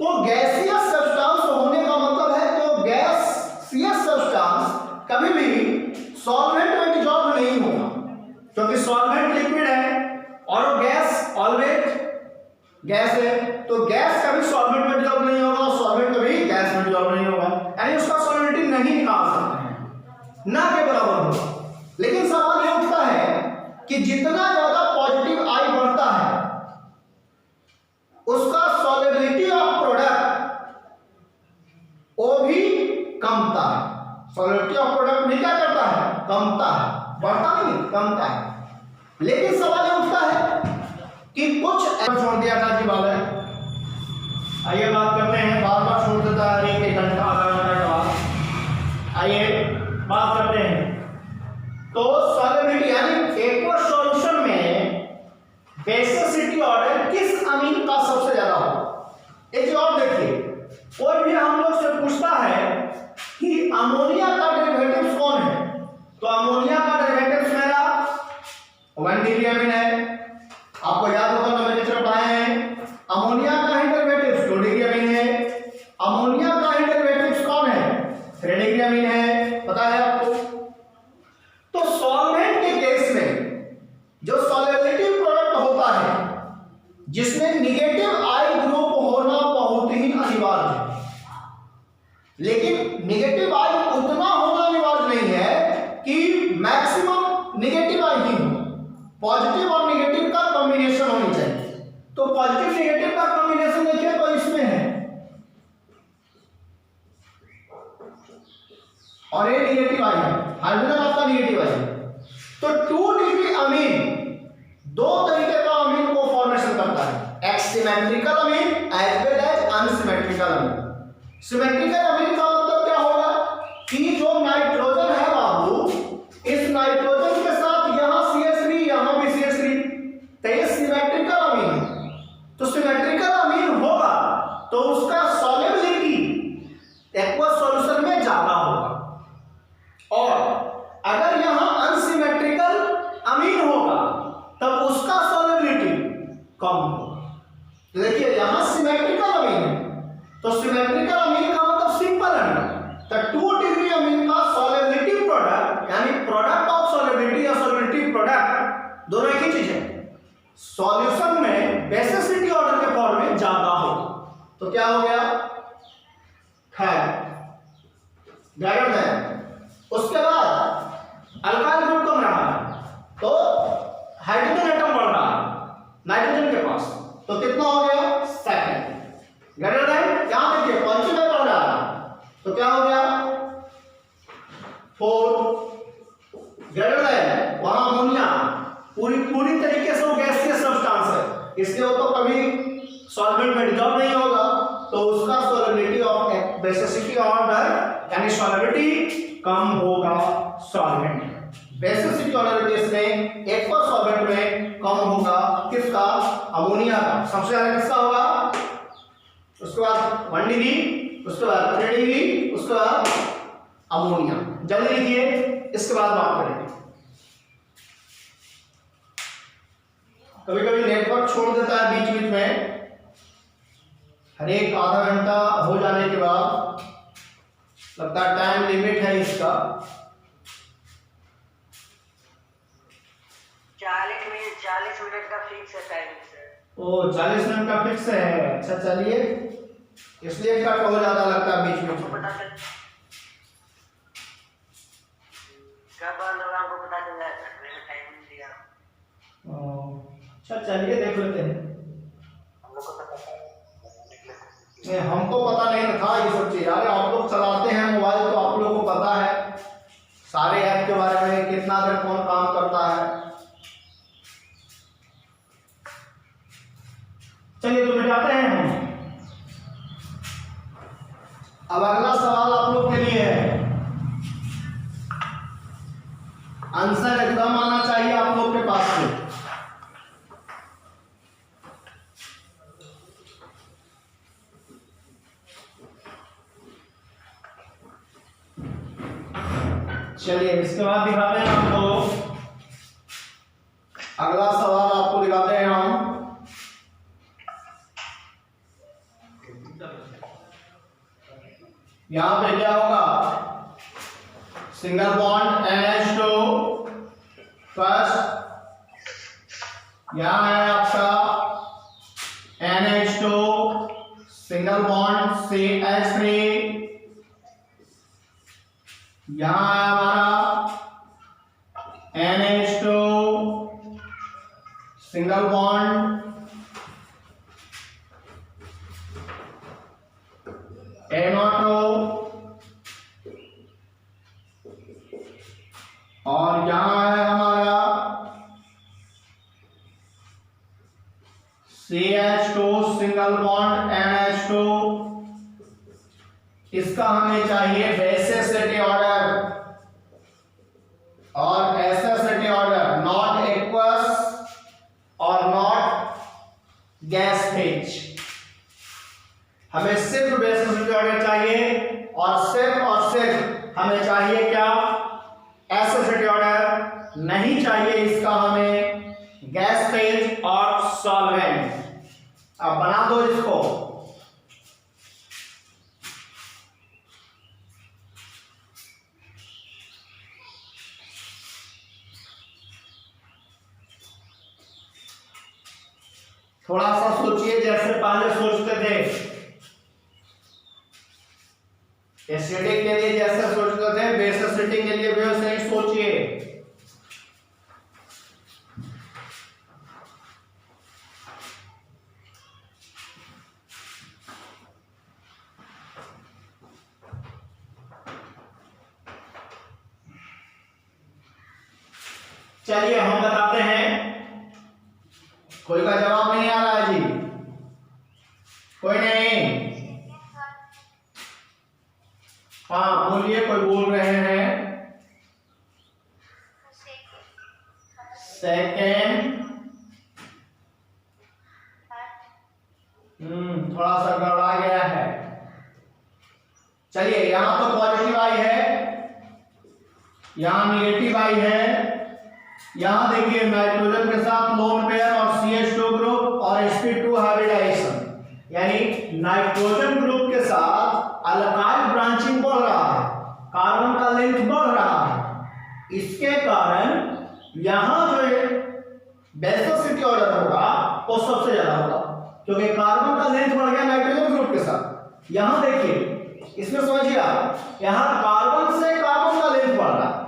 को गैसियस सब्सटेंस होने का मतलब है कि गैसियस सब्सटेंस कभी भी सॉल्वेंट में डिसॉल्व नहीं होगा, क्योंकि सॉल्वेंट लिक्विड है और गैस ऑलवेज गैस है। तो गैस कभी सॉल्वेंट में डिसॉल्व नहीं होगा और सॉल्वेंट कभी गैस में डिसॉल्व नहीं होगा, यानी उसका सॉल्युबिलिटी नहीं निकाल सकते हैं, ना के बराबर होगा। लेकिन सवाल यह उठता है कि जितना ज्यादा पॉजिटिव आई बढ़ता है उसका solubility of solidity of product में क्या करता है, कमता है, बढ़ता नहीं, कमता है। लेकिन सवाल ये उठता है कि कुछ छोड़ दिया था जी बाबा, आइए बात करते हैं, बार बार छोड़ देता है, एक घंटा आधा घंटा के बाद। आइए बात करते हैं। तो सॉलिबिलिटी यानी एक्वस सॉल्यूशन में बेसिसिटी ऑर्डर किस अमीन का सबसे ज्यादा होगा। एक चीज और देखिए, कोई भी हम लोग से पूछता है कि अमोनिया का डेरिवेटिव्स कौन है, तो अमोनिया का डेरिवेटिव्स मेरा 1 डिग्री अमीन है। आपको याद होगा नोमेनक्लेचर पढ़ाए हैं, अमोनिया का ही डेरिवेटिव्स 2 डिग्री अमीन है। अमोनिया का ही डेरिवेटिव्स कौन है, 3 डिग्री अमीन है, पता है आपको। तो सॉल्वेंट के केस में जो सॉल्युबिलिटी प्रोडक्ट होता है जिसमें निगेटिव आई ग्रुप होना बहुत ही अनिवार्य है, लेकिन निगेटिव आई उतना होना अनिवार्य नहीं है कि मैक्सिमम निगेटिव आई ही हो, पॉजिटिव और निगेटिव का कॉम्बिनेशन होनी चाहिए। तो पॉजिटिव निगेटिव का कॉम्बिनेशन देखिए तो इसमें है, और ये निगेटिव आई है, हाइड्रोजन आपका निगेटिव आई है। तो 2 डिग्री अमीन 2 तरीके का अमीन को फॉर्मेशन करता है, एक्सिमेट्रिकल अमीन एज वेल एज अनसिमेट्रिकल अमीन। सिमेट्रिकल अमीन का मतलब क्या होगा कि जो नाइट्रोजन है बाबू, इस नाइट्रोजन के साथ यहां CH3 यहां भी CH3, तो ये सिमेट्रिकल अमीन है। तो सिमेट्रिकल अमीन होगा तो उसका सॉल्युबिलिटी एक्वस सॉल्यूशन में ज्यादा होगा, और अगर यहां अनसिमेट्रिकल अमीन होगा तब उसका सॉल्युबिलिटी कम होगा। देखिए यहां सिमेट्रिकल अमीन है, तो सिमेट्रिकल अमीन का मतलब सिंपल है, तो 2 डिग्री अमीन का सॉल्युबिलिटी प्रोडक्ट यानी प्रोडक्ट ऑफ सॉल्युबिलिटी या सॉल्युबिलिटी प्रोडक्ट दोनों एक ही चीज है, सॉल्यूशन में बेसिसिटी ऑर्डर के फॉर्म में ज्यादा होगा। तो क्या हो गया, है ग्रेटर देन। उसके बाद अल्काइल ग्रुप कम रहा है तो हाइड्रोजन एटम बढ़ रहा है नाइट्रोजन के पास, तो कितना हो गया, सेकंड ग्रेटर देन। यहां देखिए पॉजिटिव में बढ़ रहा है तो क्या हो गया, 4 ग्रेटर देन। वहां अमोनिया पूरी तरीके से वो गैसियस सब्सटेंस है, इसलिए वो तो कभी सॉल्वेंट में डिसॉल्व नहीं होगा, तो उसका सॉल्युबिलिटी ऑफ बेसिसिटी ऑर्डर यानी सॉल्युबिलिटी कम होगा सॉल्वेंट। बेसिसिटी ऑर्डर केस में एक्वस सॉल्वेंट में कम होगा, किसका, अमोनिया का। सबसे ज्यादा किसका होगा, उसके बाद 1 डिग्री, उसके बाद 3 डिग्री, उसके बाद अमोनिया। जल्दी लिखिए, इसके बाद बात करेंगे। कभी कभी नेटवर्क छोड़ देता है बीच बीच में, हर एक आधा घंटा हो जाने के बाद लगता है टाइम लिमिट है इसका। 40 मिनट का फिक्स है टाइमिंग सर। ओ 40 मिनट का फिक्स है, अच्छा चलिए, इसलिए कट हो ज्यादा लगता है बीच में। पता चल कब बंद होगा हमको पता चल जाएगा, मैंने टाइम नहीं दिया। अच्छा चलिए देख लेते हैं। हम लोग को तो पता है, नहीं हमको पता नहीं था ये सब चीज। अरे आप लोग चलाते हैं मोबाइल तो आप लोग को पता है सारे ऐप के बारे में, कितना देर कौन काम करता है। चलिए तो मिटाते हैं हम। अब अगला सवाल आप लोग के लिए है, आंसर एकदम आना चाहिए आप लोग के पास में। चलिए इसके बाद दिखाते हैं आपको, अगला सवाल आपको दिखाते हैं हम। यहां पे क्या होगा, सिंगल बॉन्ड NH2 फर्स्ट, यहां है आपका NH2 सिंगल बॉन्ड CH3, यहां है हमारा NH2 single bond NO2, CH2 single bond NH2, इसका हमें चाहिए बेसिसिटी ऑर्डर और एसिडिटी ऑर्डर, नॉट एक्वस और नॉट गैस फेज। हमें सिर्फ बेसिसिटी ऑर्डर चाहिए और सिर्फ हमें चाहिए क्या, एसिडिटी ऑर्डर। नहीं चाहिए इसका हमें गैस फेज और सॉल्वेंट। अब बना दो इसको। थोड़ा सा सोचिए जैसे पहले सोचते थे, एसिडिक के लिए जैसे सोचते थे, बेसिसिटी के लिए भी वैसे ही सोचिए। चलिए हम बताते हैं। कोई का जवाब नहीं आ रहा है जी? कोई नहीं? हाँ बोलिए, कोई बोल रहे हैं? सेकेंड। थोड़ा सा गड़बड़ा गया है। चलिए यहां तो पॉजिटिव आई है, यहां निगेटिव आई है। यहां देखिए नाइट्रोजन के साथ लोन पेयर और CH2 ग्रुप और sp2 हाइब्रिडाइजेशन, यानी नाइट्रोजन ग्रुप के साथ अल्काइल ब्रांचिंग बढ़ रहा है, कार्बन का लेंथ बढ़ रहा है। इसके कारण यहां जो है बेसिसिटी ऑर्डर होगा वो सबसे ज्यादा होगा, क्योंकि कार्बन का लेंथ बढ़ गया नाइट्रोजन ग्रुप के साथ। यहां देखिए, इसमें समझिए आप, यहां कार्बन से कार्बन का लेंथ बढ़ रहा है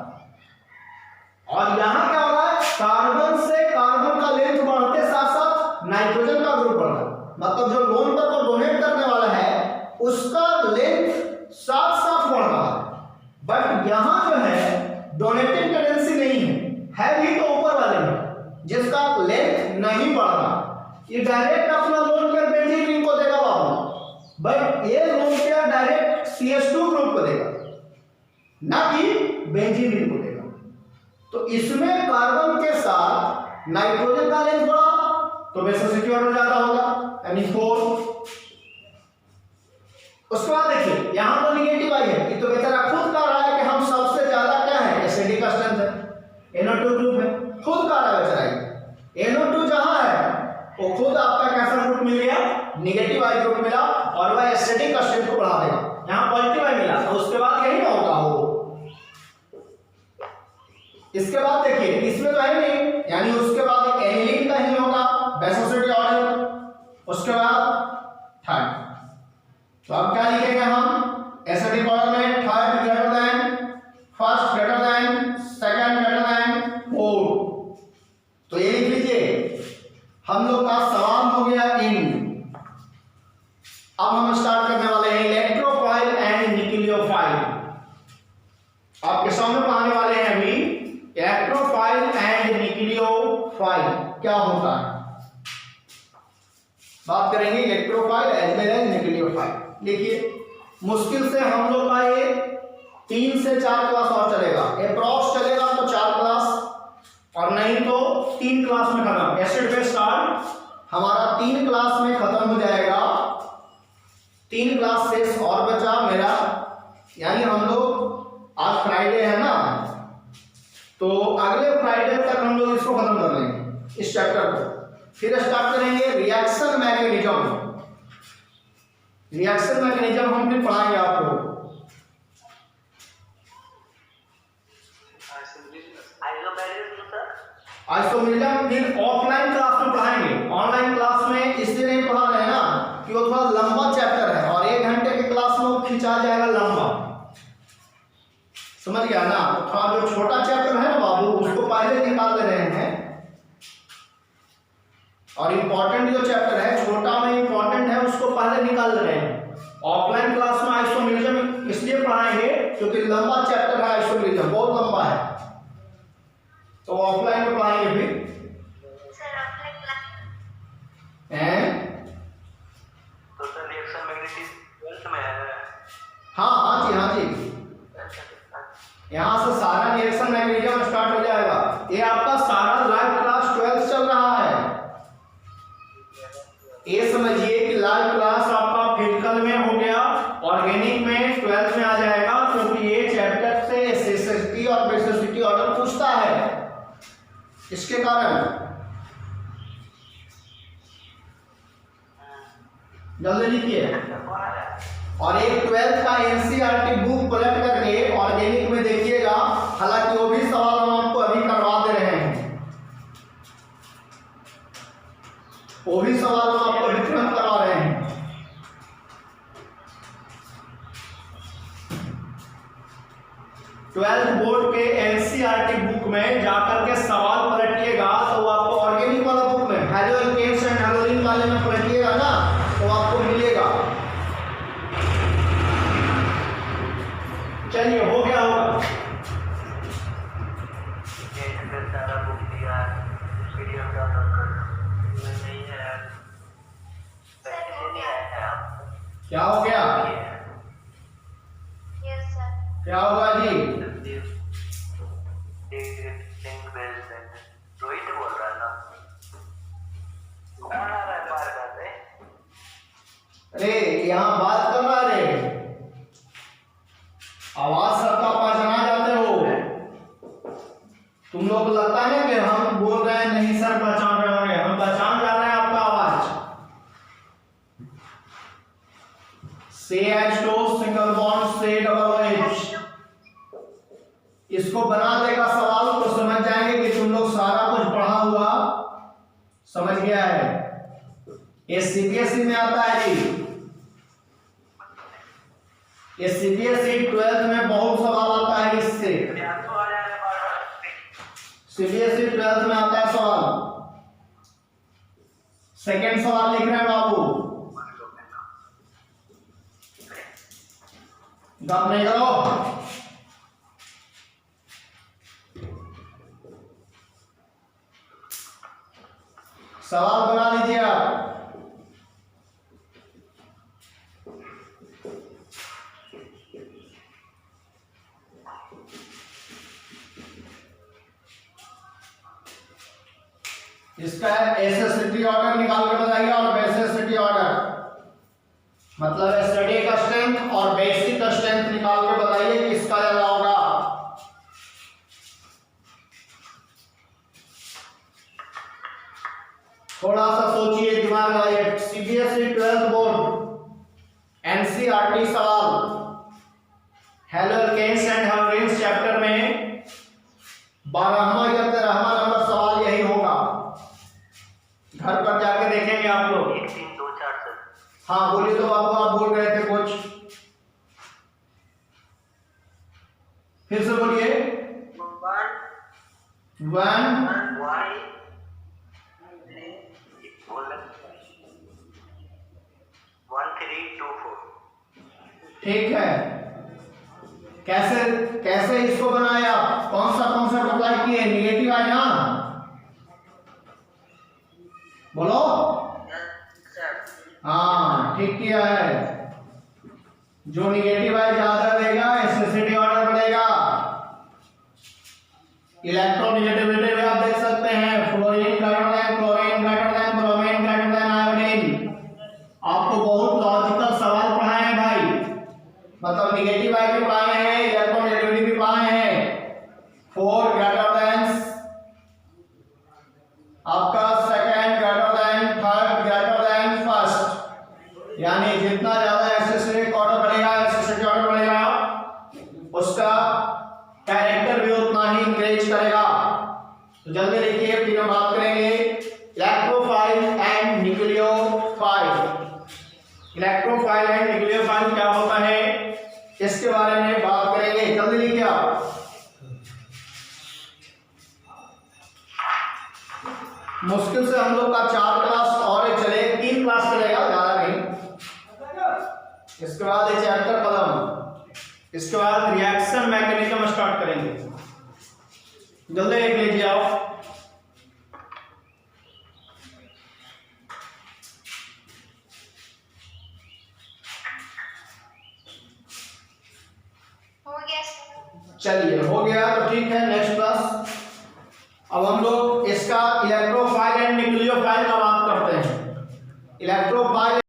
और यहां क्या हो रहा है, कार्बन से कार्बन का लेंथ बढ़ते साथ साथ नाइट्रोजन का ग्रुप बढ़ रहा है। मतलब जो लोन पेयर को डोनेट करने वाला है उसका लेंथ साथ साथ बढ़ रहा है, बट यहां जो है डोनेटिंग टेंडेंसी नहीं है भी तो ऊपर वाले में जिसका लेंथ नहीं बढ़ रहा। ये डायरेक्ट अपना लोन पेयर बेंजीन रिंग को देगा बाबू, बट ये lone pair direct CH2 group को देगा, ना कि बेंजीन रिंग को देगा। तो इसमें कार्बन के साथ नाइट्रोजन का लेंथ बढ़ा तो बेसिसिटी ऑर्डर ज्यादा होगा, यानी 4। उसके बाद देखिए यहां तो निगेटिव आई है, ये तो बेचारा खुद कह रहा है कि हम सबसे ज्यादा क्या है, एसिडिक का स्ट्रेंथ है, NO2 ग्रुप है, खुद कह रहा है बेचारा। NO2 जहां है वो खुद आपका कैसा ग्रुप मिल गया, निगेटिव आई ग्रुप मिला और वह एसिडिक का स्ट्रेंथ को बढ़ा देगा। यहां पॉजिटिव आई मिला तो उसके बाद यही ना होगा वो। इसके बाद देखिए इसमें तो है नहीं, यानी उसके बाद एक एनिलीन का ही होगा बेसिसिटी ऑर्डर, उसके बाद थर्ड। तो अब क्या लिखेंगे हम, एसिडिक ऑर्डर में third greater than first, greater than second, greater than fourth. तो ये लिख लीजिए। हम लोग का सवाल हो गया इन। अब हम स्टार्ट करने वाले हैं इलेक्ट्रोफाइल एंड न्यूक्लियोफाइल। आपके सामने पढ़ाने वाले हैं अभी इलेक्ट्रोफाइल एंड न्यूक्लियोफाइल क्या होता है। बात करेंगे electrophile as well as nucleophile. देखिए मुश्किल से हम लोग का ये 3 से 4 क्लास और चलेगा, अप्रॉक्स चलेगा तो 4 क्लास और नहीं तो 3 क्लास में खत्म। एसिड बेस स्टार्ट हमारा 3 क्लास में खत्म हो जाएगा। 3 क्लास शेष और बचा मेरा, यानी हम लोग आज फ्राइडे है ना, तो अगले फ्राइडे तक हम लोग इसको खत्म कर लेंगे इस चैप्टर को। फिर स्टार्ट करेंगे रिएक्शन मैकेनिज्म। रिएक्शन मैकेनिज्म हम फिर पढ़ाएंगे आपको। आइसोमेरिज्म फिर ऑफलाइन क्लास में पढ़ाएंगे, ऑनलाइन क्लास में इसलिए नहीं पढ़ा रहे हैं ना कि वो थोड़ा लंबा चैप्टर है और 1 घंटे की क्लास में वो खिंचा जाएगा लंबा, समझ गया ना। थोड़ा जो छोटा चैप्टर है ना बाबू उसको पहले निकाल ले रहे हैं और इम्पोर्टेंट जो चैप्टर है छोटा में इम्पोर्टेंट है उसको पहले निकाल रहे हैं। ऑफलाइन क्लास में आइसोमेरिज्म इसलिए पढ़ाएंगे क्योंकि लंबा चैप्टर है, आइसोमेरिज्म बहुत लंबा है, तो ऑफलाइन में पढ़ाएंगे फिर। ये समझिए कि लाइव क्लास आपका फिजिकल में हो गया, ऑर्गेनिक में 12th में आ जाएगा, क्योंकि ये चैप्टर से एसेसिटी और बेसिसिटी ऑर्डर पूछता है, इसके कारण। जल्दी लिखिए। और एक 12th का एनसीईआरटी बुक पलट करके ऑर्गेनिक में देखिएगा, हालांकि वो भी सवाल हम आपको अभी करवा दे रहे हैं, वो भी सवाल हम आपको डिफरेंट करवा रहे हैं। ट्वेल्थ बोर्ड के एनसीईआरटी बुक में जाकर के सवाल पलटिएगा तो आपको ऑर्गेनिक वाला बुक में हेलोकेन्स एंड हेलोलिन वाले में पलटिएगा ना, तो आपको मिलेगा। चलिए, हो गया होगा। सारा बुक दिया पीडीएफ डाउनलोड कर नहीं है, क्या हो गया? Yes sir. क्या होगा जी? रोहित बोल रहा है ना, कौन आ रहा है बाहर का से? अरे यहाँ बात कर रहा रे, आवाज सबका पहचाना जाते हो तुम लोग, लगता है कि हम बोल रहे हैं नहीं सर पहचान रहे होंगे, हम पहचान जा रहे हैं आपका आवाज। CH2 सिंगल बॉन्ड से डबल H, इसको बना देगा सवाल तो समझ जाएंगे कि तुम लोग सारा कुछ पढ़ा हुआ समझ गया है। ये सीबीएसई में आता है जी, ये सीबीएसई 12th में बहुत सवाल आता है इससे, सीबीएसई 12th में आता है सवाल। सेकंड सवाल लिख रहे हैं बाबू, गप नहीं करो। सवाल बना लीजिए आप। इसका एसेसिटी ऑर्डर निकाल के बताइए, और बेसिसिटी ऑर्डर मतलब स्टडी का स्ट्रेंथ और बेसिक का स्ट्रेंथ निकाल के बताइए किसका ज्यादा होगा। थोड़ा सा सोचिए, दिमाग लगाइए। सीबीएसई 12th बोर्ड एनसीईआरटी सवाल हेलोकेन्स एंड हेलोलिन्स चैप्टर में 12वां या 13वां नंबर सवाल यही होगा। घर पर जाके देखेंगे आप लोग। 1 3 2 4 सर। हाँ बोलिए तो बाबू, आप बोल रहे थे कुछ, फिर से बोलिए। 1 3 2 4। ठीक है, कैसे कैसे इसको बनाया, कौन सा अप्लाई किए? निगेटिव है ना, बोलो। हाँ ठीक किया है, जो निगेटिव है ज्यादा देगा, एसेसिटी ऑर्डर बढ़ेगा। इलेक्ट्रोनेगेटिविटी में आप देख सकते हैं, fluorine greater than chlorine greater than bromine greater than iodine. आपको बहुत लॉजिकल सवाल पढ़ाए हैं भाई, मतलब निगेटिव आई भी पढ़ाए हैं, इलेक्ट्रोनेगेटिविटी भी पढ़ाए हैं। 4 ग्रेटर देन आपका second greater than third greater than first, यानी जितना ज्यादा एसेसिटी ऑर्डर बढ़ेगा, एसेसिटी ऑर्डर बढ़ेगा, उसका कैरेक्टर भी उतना ही इंक्रीज करेगा। तो जल्दी देखिए, फिर हम बात करेंगे electrophile and nucleophile. Electrophile and nucleophile क्या होता है, इसके बारे में बात करेंगे। जल्दी लिखिए आप। मुश्किल से हम लोग का 4 क्लास और चले, 3 क्लास चलेगा, ज्यादा नहीं। इसके बाद ये चैप्टर खत्म, इसके बाद रिएक्शन मैकेनिज्म स्टार्ट करेंगे। जल्दी लिख लीजिए आप। हो गया सर। चलिए, हो गया तो ठीक है, नेक्स्ट क्लास। अब हम लोग इसका इलेक्ट्रोफाइल एंड न्यूक्लियोफाइल का बात करते हैं। इलेक्ट्रोफाइल